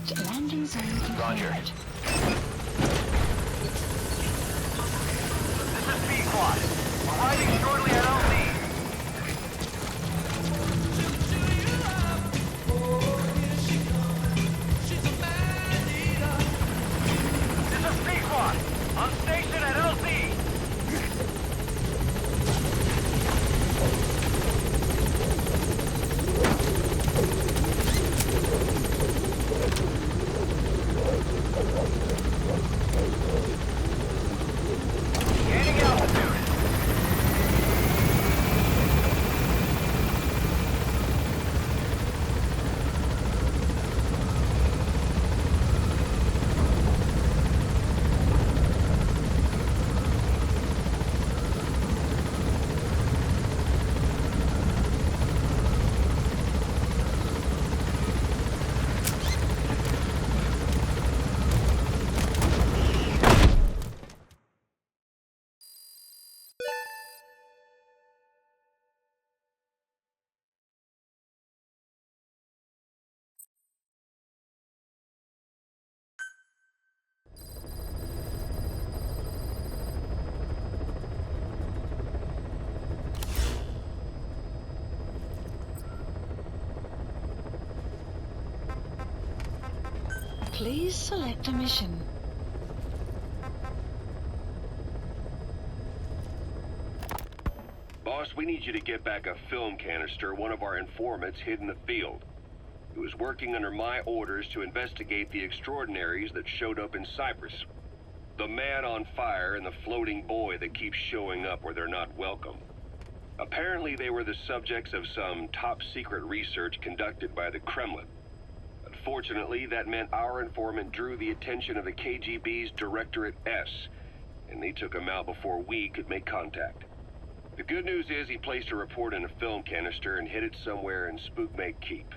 Select landing zone confirmed. Roger. This is B-Squad. Arriving shortly at LZ. This is B-Squad. On station at LZ. Gaining altitude. Please select a mission. Boss, we need you to get back a film canister one of our informants hid in the field. He was working under my orders to investigate the extraordinaries that showed up in Cyprus. The man on fire and the floating boy that keeps showing up where they're not welcome. Apparently they were the subjects of some top-secret research conducted by the Kremlin. Unfortunately, that meant our informant drew the attention of the KGB's Directorate S, and they took him out before we could make contact. The good news is he placed a report in a film canister and hid it somewhere in Spookmate Keep.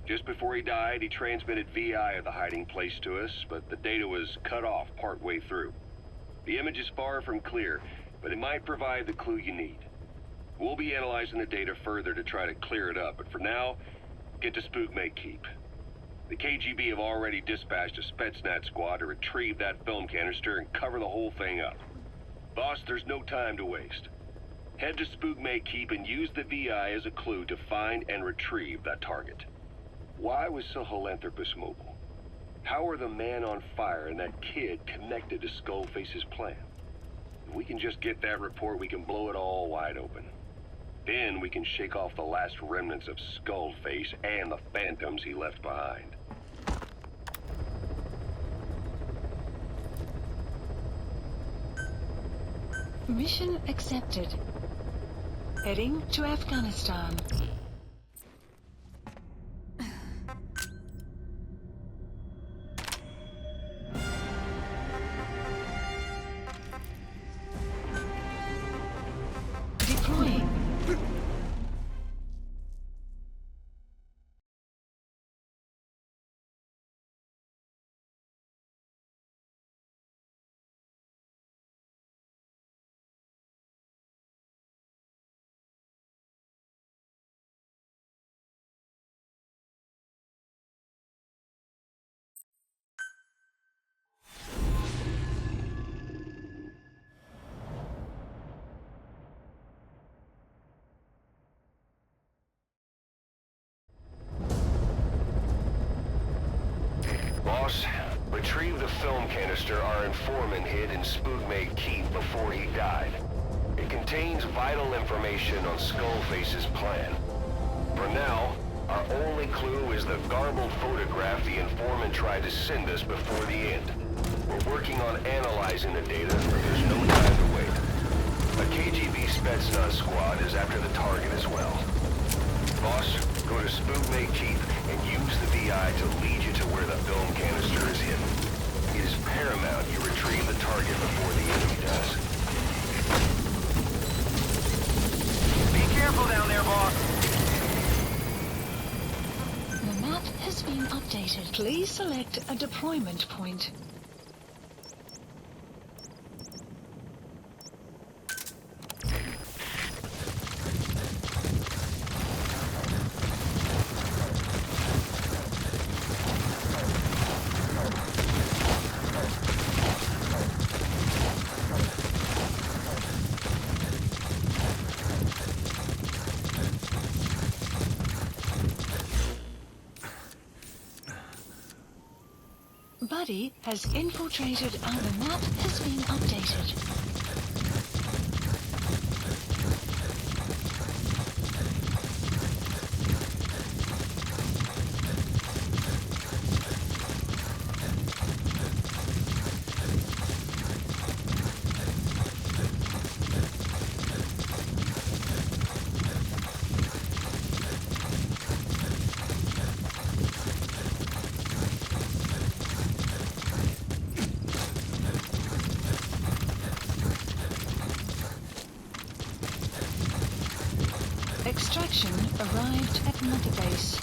Just before he died, he transmitted VI of the hiding place to us, but the data was cut off partway through. The image is far from clear, but it might provide the clue you need. We'll be analyzing the data further to try to clear it up, but for now, get to Spookmate Keep. The KGB have already dispatched a Spetsnaz squad to retrieve that film canister and cover the whole thing up. Boss, there's no time to waste. Head to Spookmate Keep and use the VI as a clue to find and retrieve that target. Why was Sahelanthropus mobile? How are the man on fire and that kid connected to Skullface's plan? If we can just get that report, we can blow it all wide open. Then we can shake off the last remnants of Skullface and the phantoms he left behind. Mission accepted. Heading to Afghanistan. Deploying. Boss, retrieve the film canister our informant hid in Spookmate Keep before he died. It contains vital information on Skullface's plan. For now, our only clue is the garbled photograph the informant tried to send us before the end. We're working on analyzing the data, but there's no time to wait. A KGB Spetsnaz squad is after the target as well. Boss, go to Spookmate Keep and use the VI to lead you to where the film canister is hidden. It is paramount you retrieve the target before the enemy does. Be careful down there, boss. The map has been updated. Please select a deployment point. buddy has infiltrated and the map has been updated. Extraction arrived at Mother Base.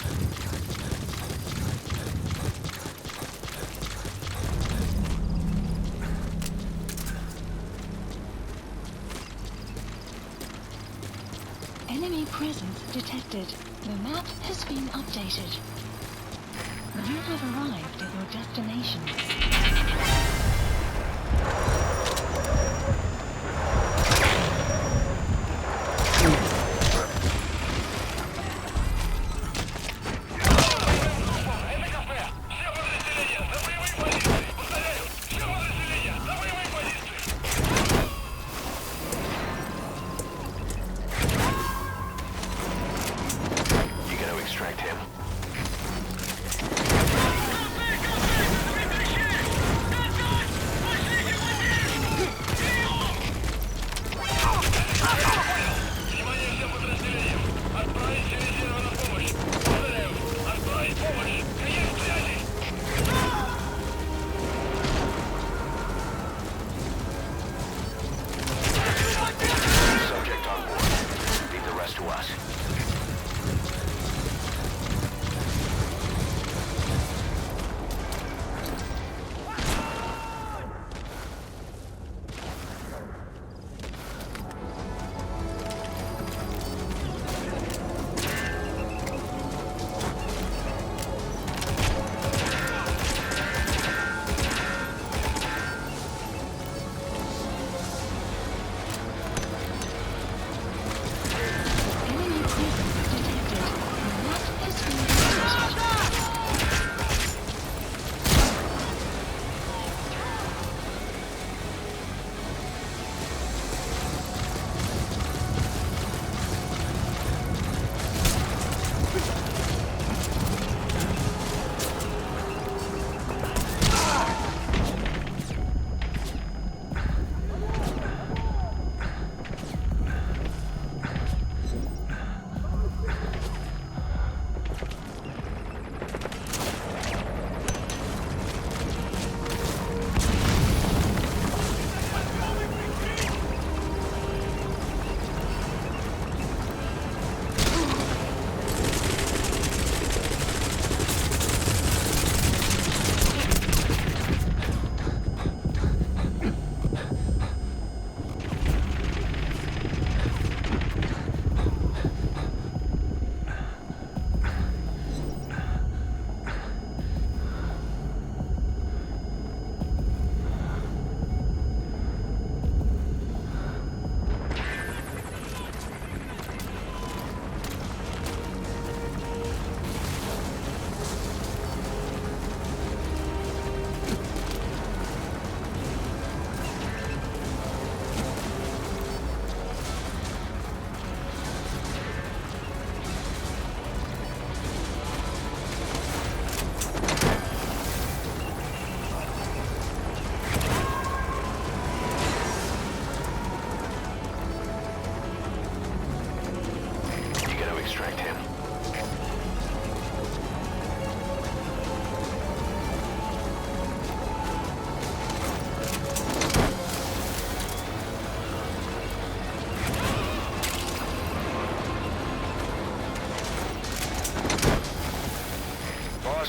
Enemy presence detected. The map has been updated. You have arrived at your destination.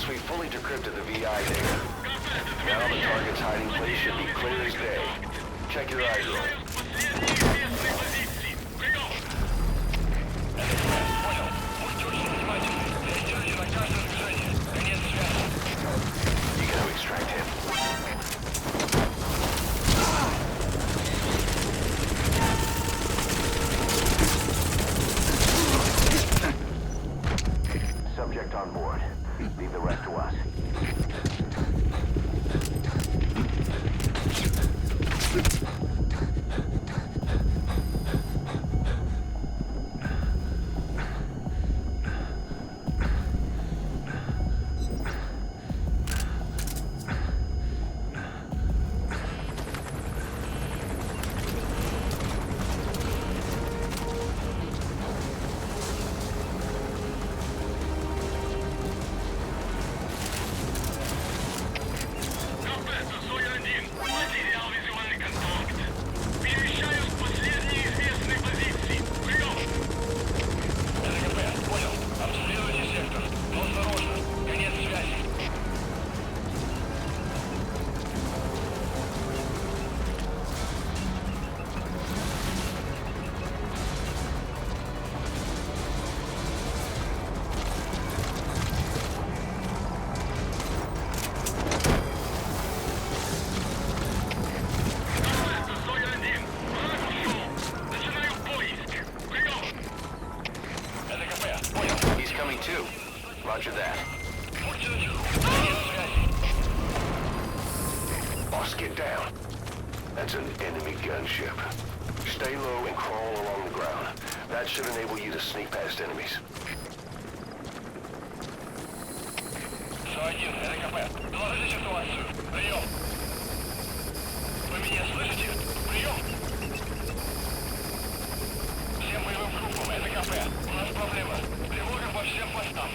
We fully decrypted the VI data. Now the target's hiding place should be clear as day. Check your eyes roll. You gotta extract him. Subject on board. Leave the rest to us. 2. Roger that. Boss, get down. That's an enemy gunship. Stay low and crawl along the ground. That should enable you to sneak past enemies. СО-1, это КП. Доложите ситуацию. Прием. Вы меня слышите? Прием. Всем боевым группам, это КП. У нас проблема. Тревога по всем постам.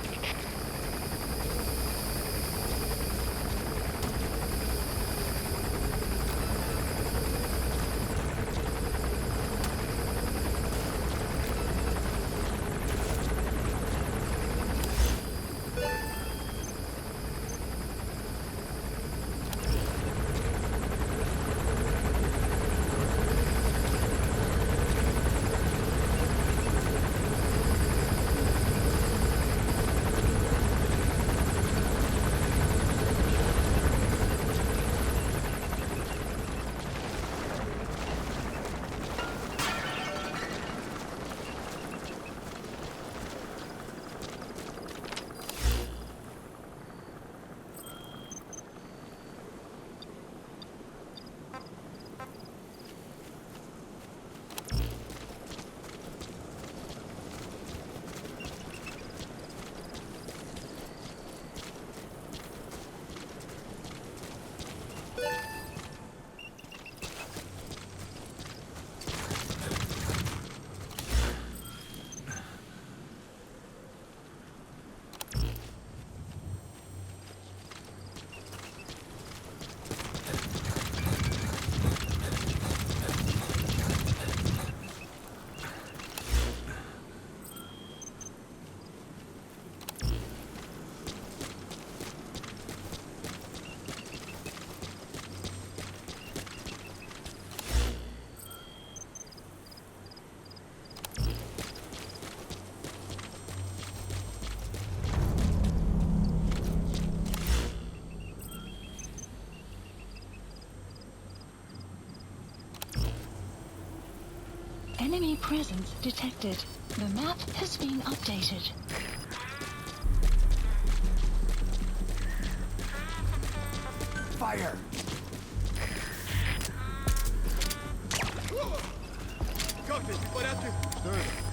Enemy presence detected. The map has been updated. Fire! Как ты, в порядке? Что это?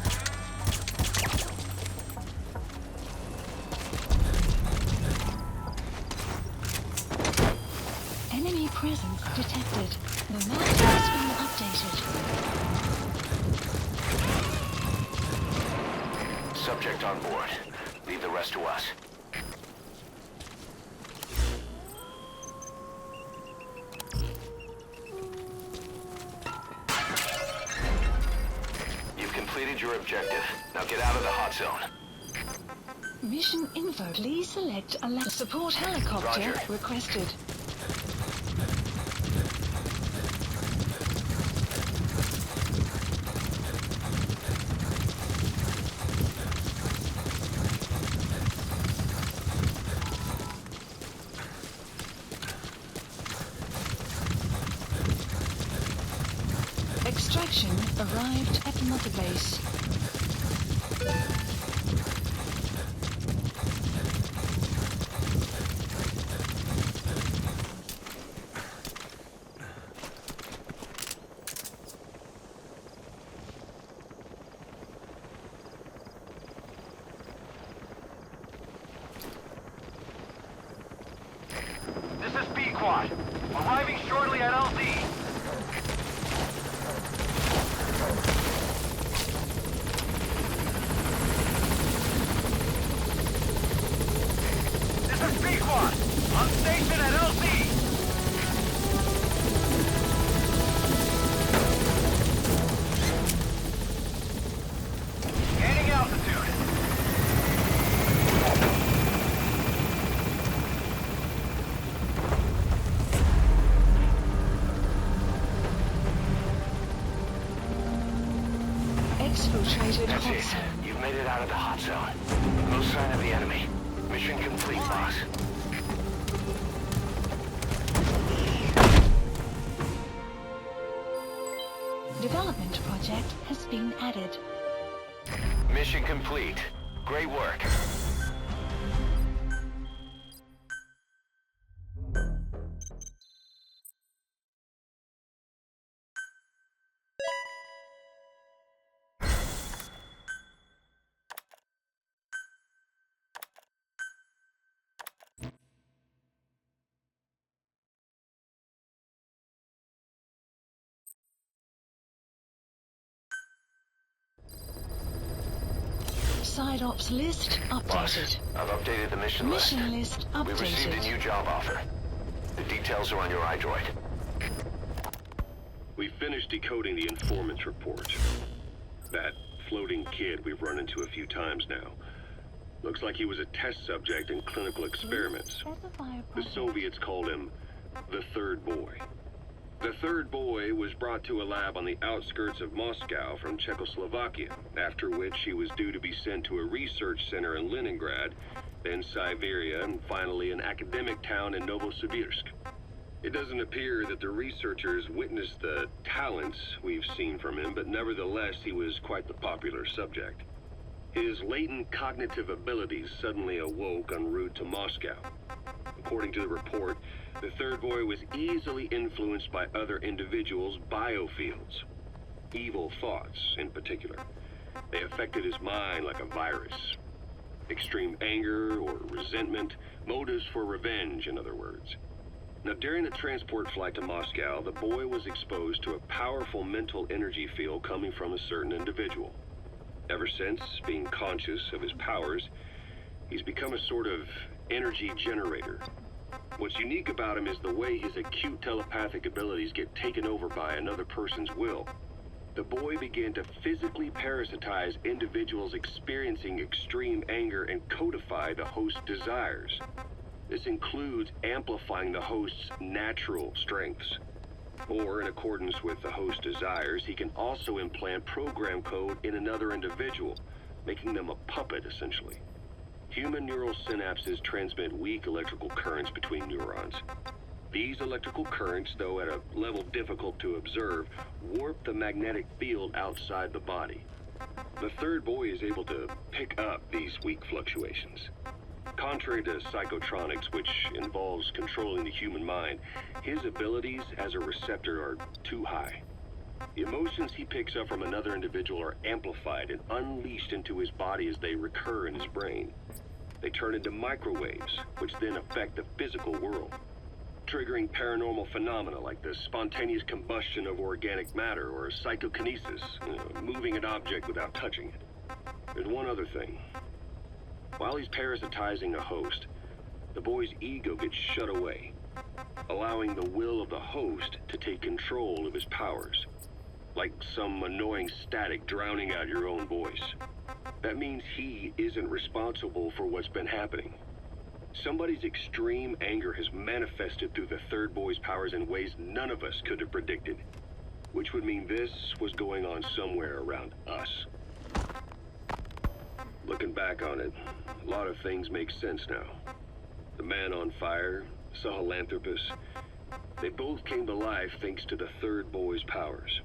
Enemy presence detected. The map has been updated. Subject on board. Leave the rest to us. You've completed your objective. Now get out of the hot zone. Mission info. Please select a support helicopter Roger. requested. Extraction arrived at Mother Base. This is B-Quad. Arriving shortly at LZ. This is B-Quad. On station at LZ. Gaining altitude. Exfiltrated That's hot it. zone. You've made it out of the hot zone. No sign of the enemy. Mission complete, boss. Development project has been added. Mission complete. Great work. Side ops list Boss, updated. I've updated the mission list. Mission list We've received a updated. new job offer. The details are on your iDroid. We finished decoding the informant's report. That floating kid we've run into a few times now. Looks like he was a test subject in clinical experiments. Specify a The project. Soviets called him the Third Boy. The Third Boy was brought to a lab on the outskirts of Moscow from Czechoslovakia, after which he was due to be sent to a research center in Leningrad, then Siberia, and finally an academic town in Novosibirsk. It doesn't appear that the researchers witnessed the talents we've seen from him, but nevertheless he was quite the popular subject. His latent cognitive abilities suddenly awoke en route to Moscow. According to the report, the Third Boy was easily influenced by other individuals' biofields. Evil thoughts, in particular. They affected his mind like a virus. Extreme anger or resentment, motives for revenge, in other words. Now, during the transport flight to Moscow, the boy was exposed to a powerful mental energy field coming from a certain individual. Ever since, being conscious of his powers, he's become a sort of energy generator. What's unique about him is the way his acute telepathic abilities get taken over by another person's will. The boy began to physically parasitize individuals experiencing extreme anger and codify the host's desires. This includes amplifying the host's natural strengths. Or, in accordance with the host's desires, he can also implant program code in another individual, making them a puppet, essentially. Human neural synapses transmit weak electrical currents between neurons. These electrical currents, though at a level difficult to observe, warp the magnetic field outside the body. The Third Boy is able to pick up these weak fluctuations. Contrary to psychotronics, which involves controlling the human mind, his abilities as a receptor are too high. The emotions he picks up from another individual are amplified and unleashed into his body as they recur in his brain. They turn into microwaves, which then affect the physical world, triggering paranormal phenomena like the spontaneous combustion of organic matter or psychokinesis, moving an object without touching it. There's one other thing. While he's parasitizing a host, the boy's ego gets shut away, allowing the will of the host to take control of his powers, like some annoying static drowning out your own voice. That means he isn't responsible for what's been happening. Somebody's extreme anger has manifested through the Third Boy's powers in ways none of us could have predicted, which would mean this was going on somewhere around us. Looking back on it, a lot of things make sense now. The man on fire, Sahelanthropus, they both came to life thanks to the Third Boy's powers.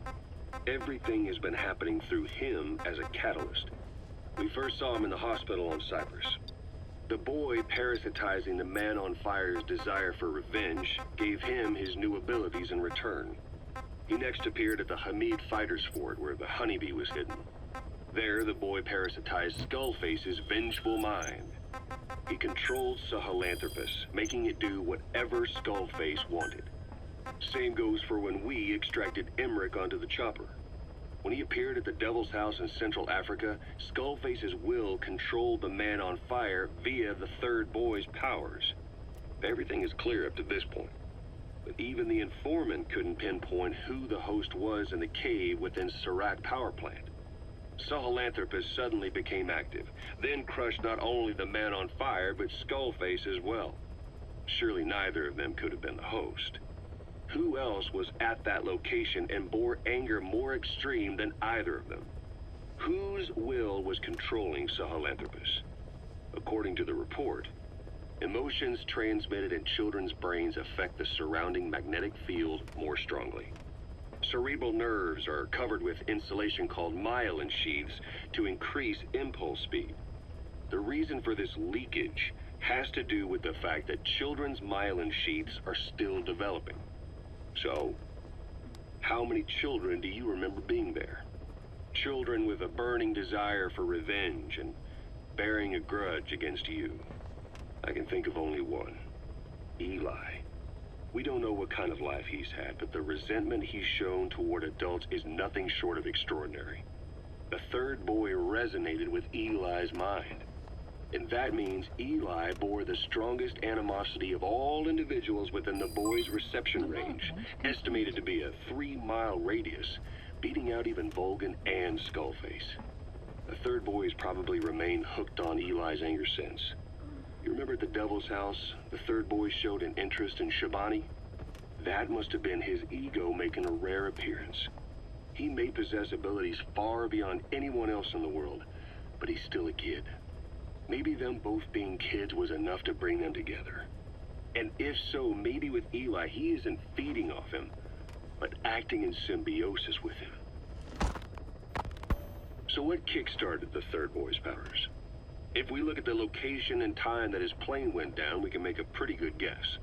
Everything has been happening through him as a catalyst. We first saw him in the hospital on Cyprus. The boy parasitizing the man on fire's desire for revenge gave him his new abilities in return. He next appeared at the Hamid Fighters Fort where the honeybee was hidden. There, the boy parasitized Skullface's vengeful mind. He controlled Sahelanthropus, making it do whatever Skullface wanted. Same goes for when we extracted Emmerich onto the chopper. When he appeared at the Devil's House in Central Africa, Skullface's will controlled the man on fire via the Third Boy's powers. Everything is clear up to this point. But even the informant couldn't pinpoint who the host was in the cave within Serac power plant. Sahelanthropus suddenly became active, then crushed not only the man on fire, but Skullface as well. Surely neither of them could have been the host. Who else was at that location and bore anger more extreme than either of them? Whose will was controlling Sahelanthropus? According to the report, emotions transmitted in children's brains affect the surrounding magnetic field more strongly. Cerebral nerves are covered with insulation called myelin sheaths to increase impulse speed. The reason for this leakage has to do with the fact that children's myelin sheaths are still developing. So, how many children do you remember being there? Children with a burning desire for revenge and bearing a grudge against you. I can think of only one. Eli. We don't know what kind of life he's had, but the resentment he's shown toward adults is nothing short of extraordinary. The third boy resonated with Eli's mind. And that means Eli bore the strongest animosity of all individuals within the boy's reception range, estimated to be a 3-mile radius, beating out even Volgan and Skullface. The third boy has probably remained hooked on Eli's anger since. You remember at the Devil's House, the third boy showed an interest in Shabani? That must have been his ego making a rare appearance. He may possess abilities far beyond anyone else in the world, but he's still a kid. Maybe them both being kids was enough to bring them together. And if so, maybe with Eli, he isn't feeding off him, but acting in symbiosis with him. So what kick-started the third boy's powers? If we look at the location and time that his plane went down, we can make a pretty good guess.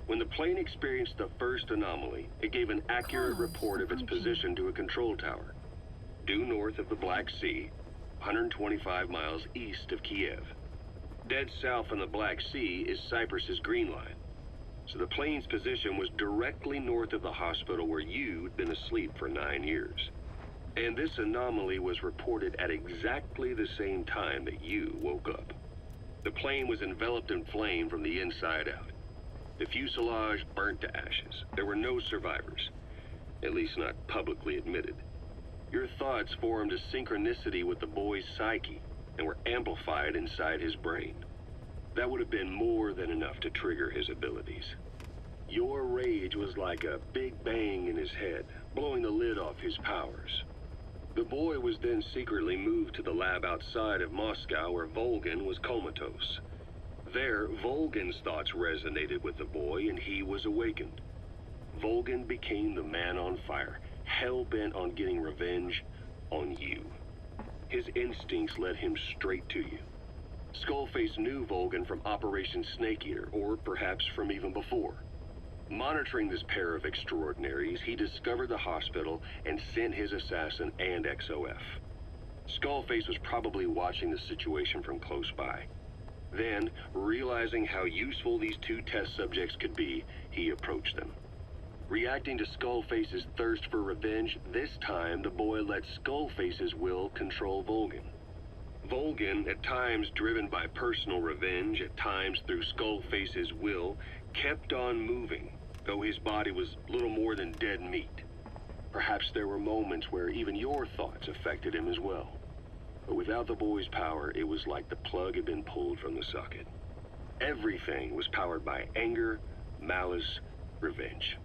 When the plane experienced the first anomaly, it gave an accurate report of its position to a control tower, due north of the Black Sea, 125 miles east of Kiev. Dead south on the Black Sea is Cyprus's Green Line. So the plane's position was directly north of the hospital where you'd been asleep for 9 years. And this anomaly was reported at exactly the same time that you woke up. The plane was enveloped in flame from the inside out. The fuselage burnt to ashes. There were no survivors, at least not publicly admitted. Your thoughts formed a synchronicity with the boy's psyche and were amplified inside his brain. That would have been more than enough to trigger his abilities. Your rage was like a big bang in his head, blowing the lid off his powers. The boy was then secretly moved to the lab outside of Moscow where Volgan was comatose. There, Volgan's thoughts resonated with the boy and he was awakened. Volgan became the man on fire, hell-bent on getting revenge on you. His instincts led him straight to you. Skullface knew Volgan from Operation Snake Eater, or perhaps from even before. Monitoring this pair of extraordinaries, he discovered the hospital and sent his assassin and XOF. Skullface was probably watching the situation from close by. Then, realizing how useful these two test subjects could be, he approached them. Reacting to Skullface's thirst for revenge, this time the boy let Skullface's will control Volgan. Volgan, at times driven by personal revenge, at times through Skullface's will, kept on moving, though his body was little more than dead meat. Perhaps there were moments where even your thoughts affected him as well. But without the boy's power, it was like the plug had been pulled from the socket. Everything was powered by anger, malice, revenge.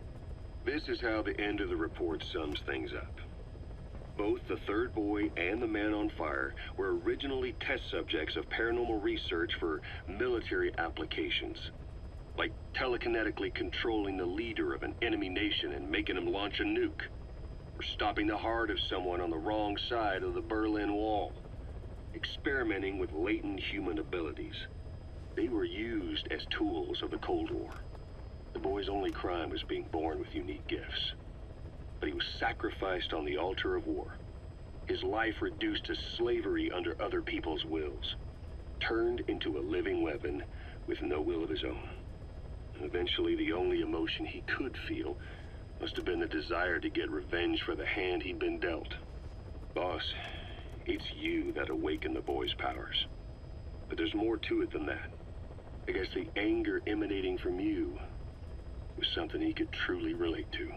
This is how the end of the report sums things up. Both the third boy and the man on fire were originally test subjects of paranormal research for military applications, like telekinetically controlling the leader of an enemy nation and making him launch a nuke, or stopping the heart of someone on the wrong side of the Berlin Wall, experimenting with latent human abilities. They were used as tools of the Cold War. The boy's only crime was being born with unique gifts. But he was sacrificed on the altar of war. His life reduced to slavery under other people's wills. Turned into a living weapon with no will of his own. And eventually, the only emotion he could feel must have been the desire to get revenge for the hand he'd been dealt. Boss, it's you that awakened the boy's powers. But there's more to it than that. I guess the anger emanating from you was something he could truly relate to.